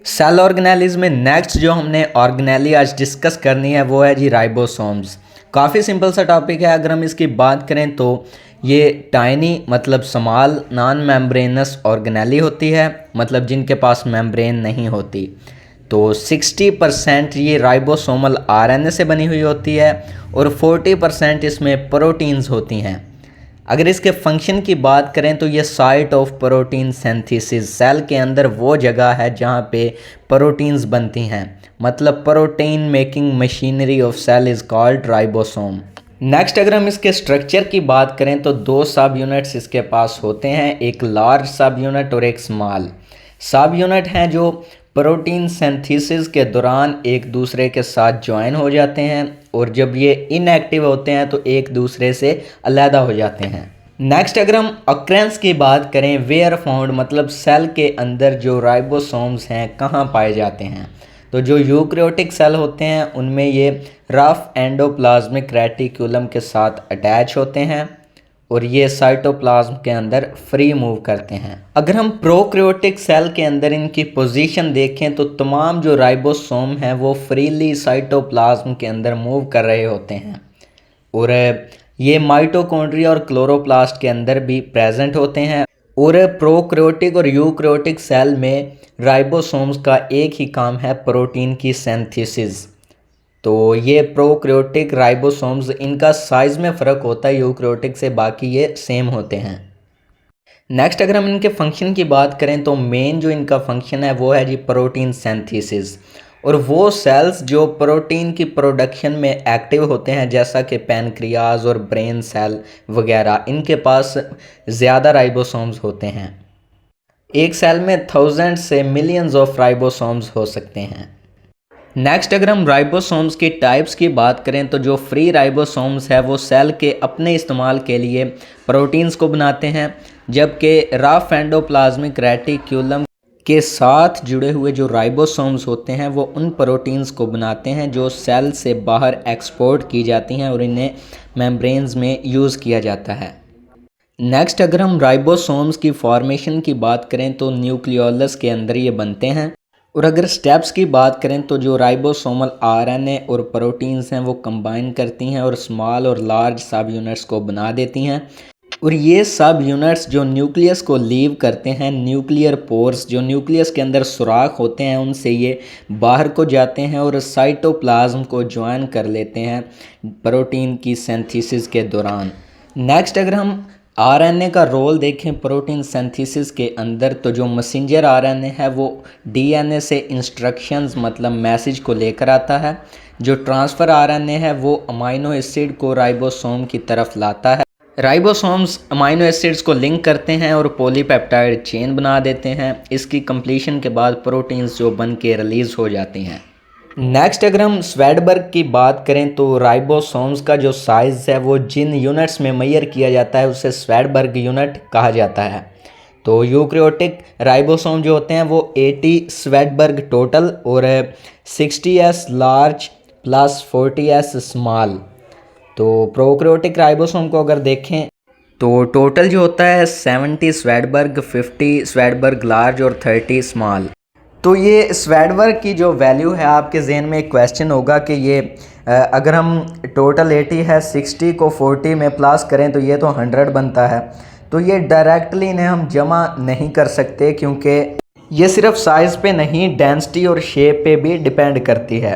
Cell organelles में next जो हमने ऑर्गेनेली आज डिस्कस करनी है वो है जी राइबोसोम्स। काफ़ी सिंपल सा टॉपिक है। अगर हम इसकी बात करें तो ये टाइनी मतलब स्मॉल नॉन मेम्ब्रेनस ऑर्गेनेली होती है, मतलब जिनके पास मेम्ब्रेन नहीं होती। तो 60% ये राइबोसोमल आरएनए से बनी हुई होती है और 40% इसमें प्रोटीन्स होती हैं। अगर इसके फंक्शन की बात करें तो ये site of protein synthesis, cell के अंदर वो जगह है जहाँ पे प्रोटीन्स बनती हैं, मतलब protein making machinery of cell is called ribosome. Next अगर हम इसके स्ट्रक्चर की बात करें तो दो सब यूनिट्स इसके पास होते हैं, एक लार्ज सब यूनिट और एक स्मॉल सब यूनिट हैं जो प्रोटीन सिंथेसिस के दौरान एक दूसरे के साथ ज्वाइन हो जाते हैं और जब ये इनएक्टिव होते हैं तो एक दूसरे से अलहदा हो जाते हैं। नेक्स्ट अगर हम ऑकरेंस की बात करें, वेयर फाउंड मतलब सेल के अंदर जो राइबोसोम्स हैं कहाँ पाए जाते हैं, तो जो यूकैरियोटिक सेल होते हैं उनमें ये रफ एंडोप्लाज्मिक रेटिकुलम के साथ अटैच होते हैं और ये साइटोप्लाज्म के अंदर फ्री मूव करते हैं। अगर हम प्रोकैरियोटिक सेल के अंदर इनकी पोजीशन देखें तो तमाम जो राइबोसोम हैं वो फ्रीली साइटोप्लाज्म के अंदर मूव कर रहे होते हैं और ये माइटोकॉन्ड्रिया और क्लोरोप्लास्ट के अंदर भी प्रेजेंट होते हैं। और प्रोकैरियोटिक और यूकैरियोटिक सेल में राइबोसोम्स का एक ही काम है, प्रोटीन की सिंथेसिस। तो ये प्रोकैरियोटिक राइबोसोम्स, इनका साइज़ में फ़र्क होता है यूकैरियोटिक से, बाकी ये सेम होते हैं। नेक्स्ट अगर हम इनके फंक्शन की बात करें तो मेन जो इनका फंक्शन है वो है जी प्रोटीन सिंथेसिस। और वो सेल्स जो प्रोटीन की प्रोडक्शन में एक्टिव होते हैं जैसा कि पैनक्रियाज और ब्रेन सेल वगैरह, इनके पास ज़्यादा राइबोसोम्स होते हैं। एक सेल में 1000 से मिलियंस ऑफ राइबोसोम्स हो सकते हैं। नेक्स्ट अगर हम राइबोसोम्स की टाइप्स की बात करें तो जो फ्री राइबोसोम्स है वो सेल के अपने इस्तेमाल के लिए प्रोटीन्स को बनाते हैं, जबकि रफ एंडोप्लाज्मिक रेटिक्यूलम के साथ जुड़े हुए जो राइबोसोम्स होते हैं वो उन प्रोटीन्स को बनाते हैं जो सेल से बाहर एक्सपोर्ट की जाती हैं और इन्हें मेम्ब्रेन्स में यूज़ किया जाता है। नेक्स्ट अगर हम राइबोसोम्स की फॉर्मेशन की बात करें तो न्यूक्लियोलस के अंदर ये बनते हैं। और अगर स्टेप्स की बात करें तो जो राइबोसोमल आरएनए और प्रोटीन्स हैं वो कंबाइन करती हैं और स्मॉल और लार्ज सब यूनिट्स को बना देती हैं। और ये सब यूनिट्स जो न्यूक्लियस को लीव करते हैं, न्यूक्लियर पोर्स जो न्यूक्लियस के अंदर सुराख होते हैं उनसे ये बाहर को जाते हैं और साइटोप्लाज्म को ज्वाइन कर लेते हैं प्रोटीन की सिंथेसिस के दौरान। नेक्स्ट अगर हम आरएनए का रोल देखें प्रोटीन सिंथेसिस के अंदर, तो जो मैसेंजर आरएनए है वो डीएनए से इंस्ट्रक्शंस मतलब मैसेज को लेकर आता है। जो ट्रांसफ़र आरएनए है वो अमाइनो एसिड को राइबोसोम की तरफ लाता है। राइबोसोम्स अमाइनो एसिड्स को लिंक करते हैं और पॉलीपेप्टाइड चेन बना देते हैं। इसकी कंप्लीशन के बाद प्रोटीन्स जो बन के रिलीज़ हो जाती हैं। नेक्स्ट अगर हम स्वेडबर्ग की बात करें तो राइबोसोम्स का जो साइज़ है वो जिन यूनिट्स में मेजर किया जाता है उसे स्वेडबर्ग यूनिट कहा जाता है। तो यूकैरियोटिक राइबोसोम जो होते हैं वो 80 स्वेडबर्ग टोटल और 60s large plus 40s small. तो प्रोकैरियोटिक राइबोसोम को अगर देखें तो टोटल जो होता है 70 स्वेडबर्ग, 50 स्वेडबर्ग लार्ज और 30 स्मॉल। तो ये स्वेडबर्ग की जो वैल्यू है, आपके जहन में एक क्वेश्चन होगा कि ये अगर हम टोटल 80 है 60 को 40 में प्लस करें तो ये तो 100 बनता है। तो ये डायरेक्टली इन्हें हम जमा नहीं कर सकते क्योंकि ये सिर्फ साइज़ पे नहीं डेंसिटी और शेप पे भी डिपेंड करती है।